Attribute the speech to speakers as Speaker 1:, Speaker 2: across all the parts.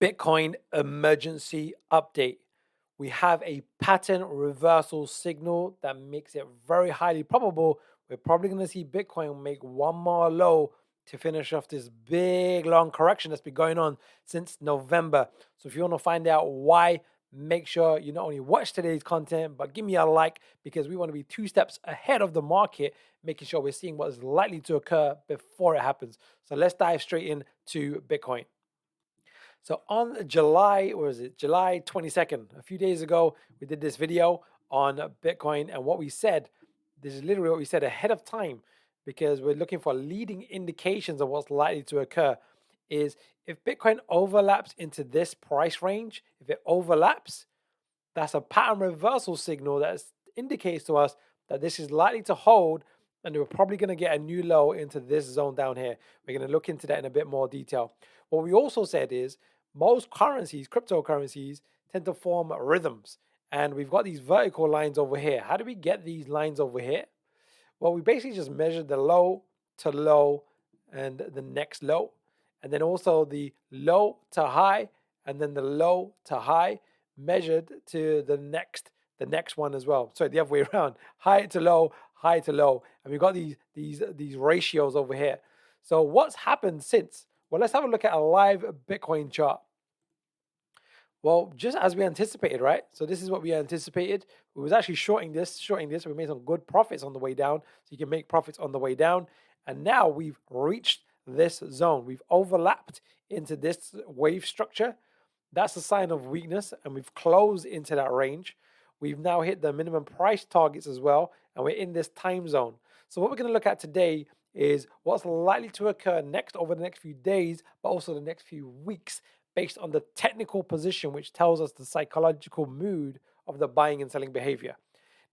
Speaker 1: Bitcoin emergency update. We have a pattern reversal signal that makes it very highly probable we're probably going to see Bitcoin make one more low to finish off this big long correction that's been going on since November. So if you want to find out why, make sure you not only watch today's content, but give me a like because we want to be 2 steps ahead of the market, making sure we're seeing what is likely to occur before it happens. So let's dive straight into Bitcoin. So on July, what was it? July 22nd, a few days ago, we did this video on Bitcoin. And what we said, this is literally what we said ahead of time, because we're looking for leading indications of what's likely to occur, is if Bitcoin overlaps into this price range, if it overlaps, that's a pattern reversal signal that indicates to us that this is likely to hold and we're probably going to get a new low into this zone down here. We're going to look into that in a bit more detail. What we also said is most currencies, cryptocurrencies, tend to form rhythms. And we've got these vertical lines over here. How do we get these lines over here? Well, we basically just measure the low to low and the next low. And then also the low to high and then the low to high measured to the next one as well. Sorry, the other way around. High to low, high to low. And we've got these ratios over here. So what's happened since? Well, let's have a look at a live Bitcoin chart. Well, just as we anticipated, right? So this is what we anticipated. We was actually shorting this. We made some good profits on the way down. So you can make profits on the way down. And now we've reached this zone. We've overlapped into this wave structure. That's a sign of weakness. And we've closed into that range. We've now hit the minimum price targets as well. And we're in this time zone. So what we're going to look at today is what's likely to occur next over the next few days, but also the next few weeks, based on the technical position, which tells us the psychological mood of the buying and selling behavior.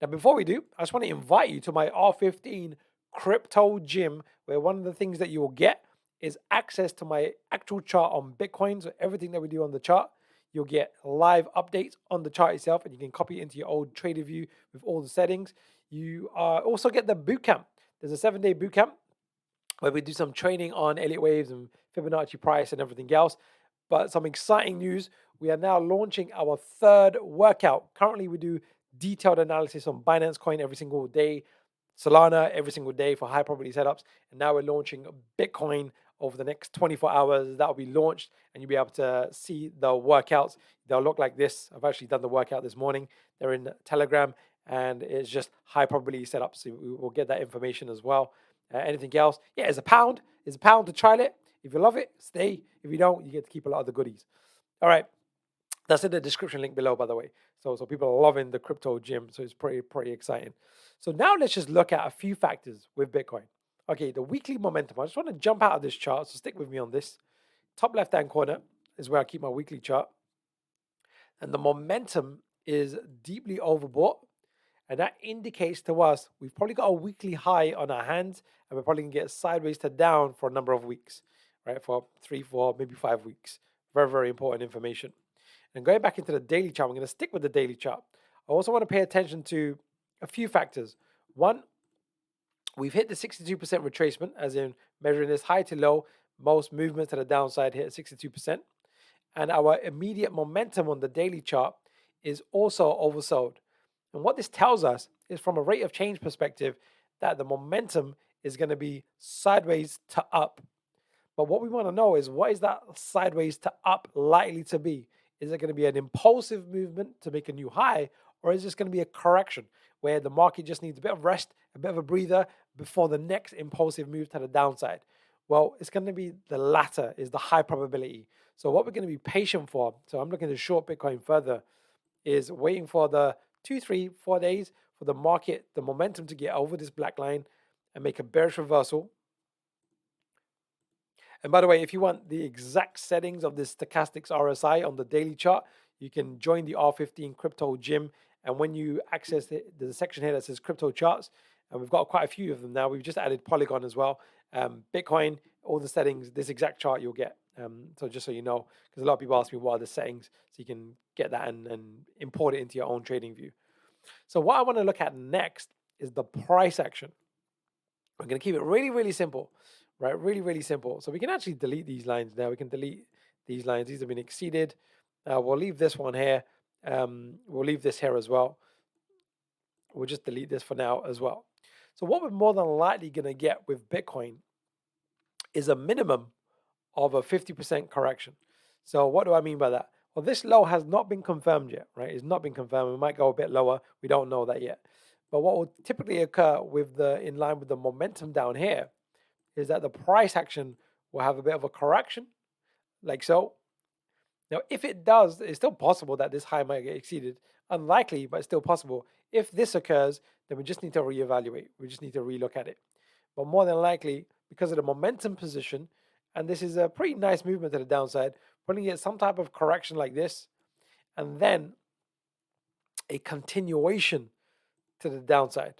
Speaker 1: Now, before we do, I just want to invite you to my R15 Crypto Gym, where one of the things that you will get is access to my actual chart on Bitcoin. So everything that we do on the chart, you'll get live updates on the chart itself, and you can copy it into your old trader view with all the settings. You also get the bootcamp. There's a 7-day bootcamp where we do some training on Elliott waves and Fibonacci price and everything else. But some exciting news, we are now launching our third workout. Currently, we do detailed analysis on Binance Coin every single day, Solana every single day for high probability setups. And now we're launching Bitcoin over the next 24 hours. That will be launched and you'll be able to see the workouts. They'll look like this. I've actually done the workout this morning. They're in Telegram and it's just high probability setups. So we will get that information as well. Anything else? Yeah, it's a pound. It's a pound to try it. If you love it, stay. If you don't, you get to keep a lot of the goodies. All right. That's in the description link below, by the way. So people are loving the crypto gym. So it's pretty exciting. So now let's just look at a few factors with Bitcoin. Okay, the weekly momentum. I just want to jump out of this chart. So stick with me on this. Top left-hand corner is where I keep my weekly chart. And the momentum is deeply overbought. And that indicates to us we've probably got a weekly high on our hands and we're probably going to get sideways to down for a number of weeks, right? For 3, 4, maybe 5 weeks. Very, very important information. And going back into the daily chart, I'm going to stick with the daily chart. I also want to pay attention to a few factors. One, we've hit the 62% retracement, as in measuring this high to low. Most movements to the downside hit 62%. And our immediate momentum on the daily chart is also oversold. And what this tells us is from a rate of change perspective that the momentum is going to be sideways to up. But what we want to know is what is that sideways to up likely to be? Is it going to be an impulsive movement to make a new high, or is this going to be a correction where the market just needs a bit of rest, a bit of a breather before the next impulsive move to the downside? Well, it's going to be the latter, is the high probability. So what we're going to be patient for, so I'm looking to short Bitcoin further, is waiting for the 2, 3, 4 days for the market, the momentum to get over this black line and make a bearish reversal. And by the way, if you want the exact settings of this stochastics RSI on the daily chart, you can join the R15 Crypto Gym. And when you access there's a section here that says crypto charts, and we've got quite a few of them now. We've just added Polygon as well. Bitcoin, all the settings, this exact chart you'll get. So just so you know, because a lot of people ask me what are the settings, so you can get that and import it into your own trading view. So what I want to look at next is the price action. I'm going to keep it really, really simple, right? Really, really simple. So we can actually delete these lines now. We can delete these lines. These have been exceeded. We'll leave this one here. We'll leave this here as well. We'll just delete this for now as well. So what we're more than likely going to get with Bitcoin is a minimum of a 50% correction. So what do I mean by that? Well, this low has not been confirmed yet, right? It's not been confirmed. It might go a bit lower. We don't know that yet. But what will typically occur with in line with the momentum down here is that the price action will have a bit of a correction, like so. Now, if it does, it's still possible that this high might get exceeded. Unlikely, but it's still possible. If this occurs, then we just need to reevaluate. We just need to relook at it. But more than likely, because of the momentum position, and this is a pretty nice movement to the downside, we're going to get some type of correction like this, and then a continuation to the downside.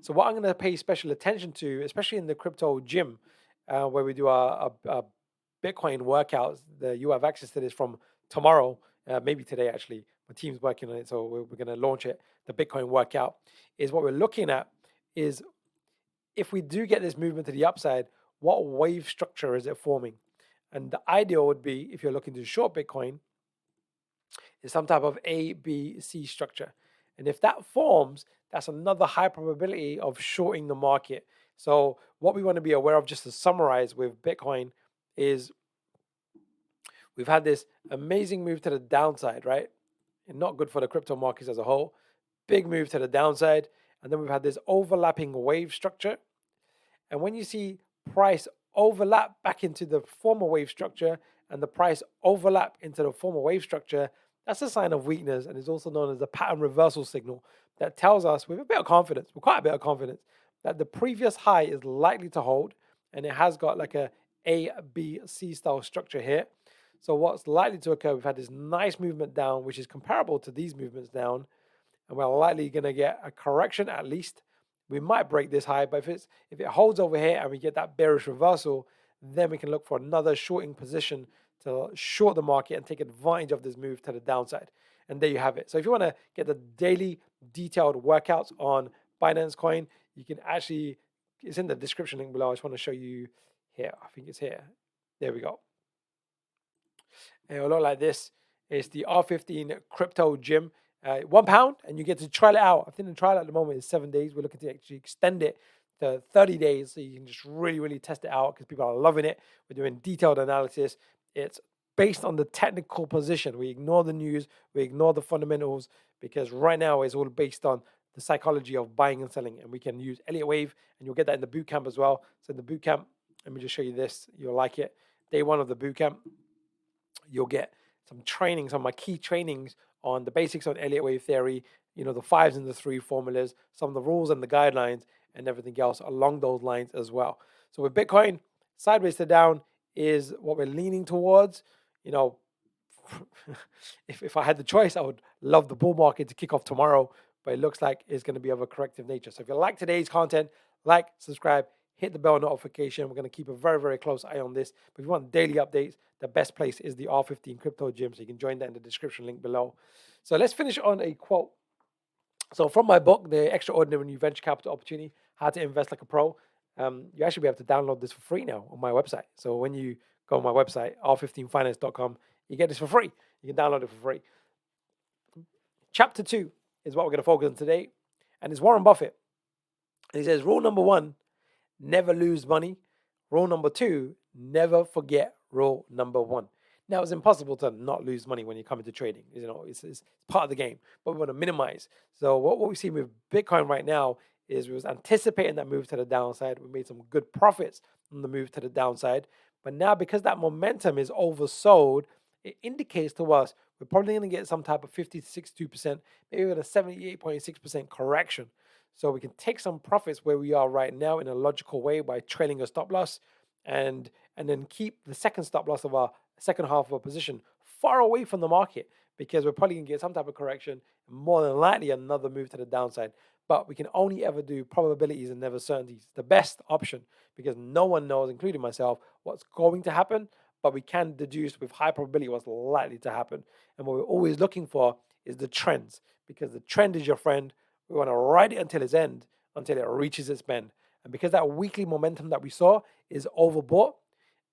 Speaker 1: So what I'm going to pay special attention to, especially in the crypto gym, where we do our Bitcoin workouts, you have access to this from tomorrow, maybe today actually. My team's working on it, so we're going to launch it. The Bitcoin workout is what we're looking at is if we do get this movement to the upside, what wave structure is it forming? And the ideal would be, if you're looking to short Bitcoin, is some type of A, B, C structure. And if that forms, that's another high probability of shorting the market. So what we want to be aware of, just to summarize with Bitcoin, is we've had this amazing move to the downside, right? And not good for the crypto markets as a whole. Big move to the downside. And then we've had this overlapping wave structure. And when you see price overlap back into the former wave structure and the price overlap into the former wave structure, that's a sign of weakness, and is also known as a pattern reversal signal that tells us with a bit of confidence, with quite a bit of confidence, that the previous high is likely to hold, and it has got like A, B, C style structure here. So what's likely to occur, we've had this nice movement down, which is comparable to these movements down, and we're likely going to get a correction at least. We might break this high, but if it holds over here and we get that bearish reversal, then we can look for another shorting position to short the market and take advantage of this move to the downside. And there you have it. So if you want to get the daily detailed workouts on Binance Coin, you can actually, it's in the description link below. I just want to show you here. I think it's here. There we go. And it'll look like this. It's the R15 Crypto Gym. £1, and you get to trial it out. I think the trial at the moment is 7 days. We're looking to actually extend it to 30 days so you can just really, really test it out because people are loving it. We're doing detailed analysis. It's based on the technical position. We ignore the news. We ignore the fundamentals because right now it's all based on the psychology of buying and selling. And we can use Elliott Wave, and you'll get that in the bootcamp as well. So in the bootcamp, let me just show you this. You'll like it. Day 1 of the bootcamp, you'll get some training, some of my key trainings on the basics on Elliott Wave theory, the 5s and the 3 formulas, some of the rules and the guidelines, and everything else along those lines as well. So with Bitcoin, sideways to down is what we're leaning towards. If I had the choice, I would love the bull market to kick off tomorrow, but it looks like it's going to be of a corrective nature. So if you like today's content, like, subscribe, hit the bell notification. We're going to keep a very, very close eye on this. But if you want daily updates, the best place is the R15 Crypto Gym. So you can join that in the description link below. So let's finish on a quote. So from my book, The Extraordinary New Venture Capital Opportunity, How to Invest Like a Pro, you actually be able to download this for free now on my website. So when you go on my website, r15finance.com, you get this for free. You can download it for free. Chapter 2 is what we're going to focus on today. And it's Warren Buffett. And he says, rule number 1, never lose money. Rule number 2, never forget rule number 1. Now, it's impossible to not lose money when you come into trading. It's part of the game, but we want to minimize. So what we see with Bitcoin right now is we was anticipating that move to the downside. We made some good profits on the move to the downside. But now, because that momentum is oversold, it indicates to us we're probably going to get some type of 50 to 62%, maybe even a 78.6% correction. So we can take some profits where we are right now in a logical way by trailing a stop loss and then keep the second stop loss of our second half of our position far away from the market because we're probably going to get some type of correction and more than likely another move to the downside. But we can only ever do probabilities and never certainties. The best option because no one knows, including myself, what's going to happen, but we can deduce with high probability what's likely to happen. And what we're always looking for is the trends because the trend is your friend. We want to ride it until its end, until it reaches its bend. And because that weekly momentum that we saw is overbought,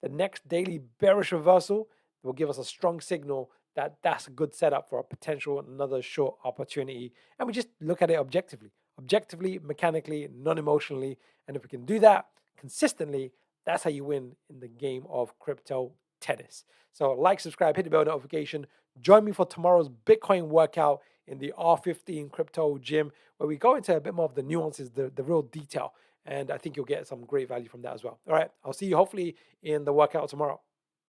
Speaker 1: the next daily bearish reversal will give us a strong signal that that's a good setup for a potential another short opportunity. And we just look at it objectively, mechanically, non-emotionally. And if we can do that consistently, that's how you win in the game of crypto tennis. So like, subscribe, hit the bell notification. Join me for tomorrow's Bitcoin workout in the R15 Crypto Gym, where we go into a bit more of the nuances, the real detail. And I think you'll get some great value from that as well. All right, I'll see you hopefully in the workout tomorrow.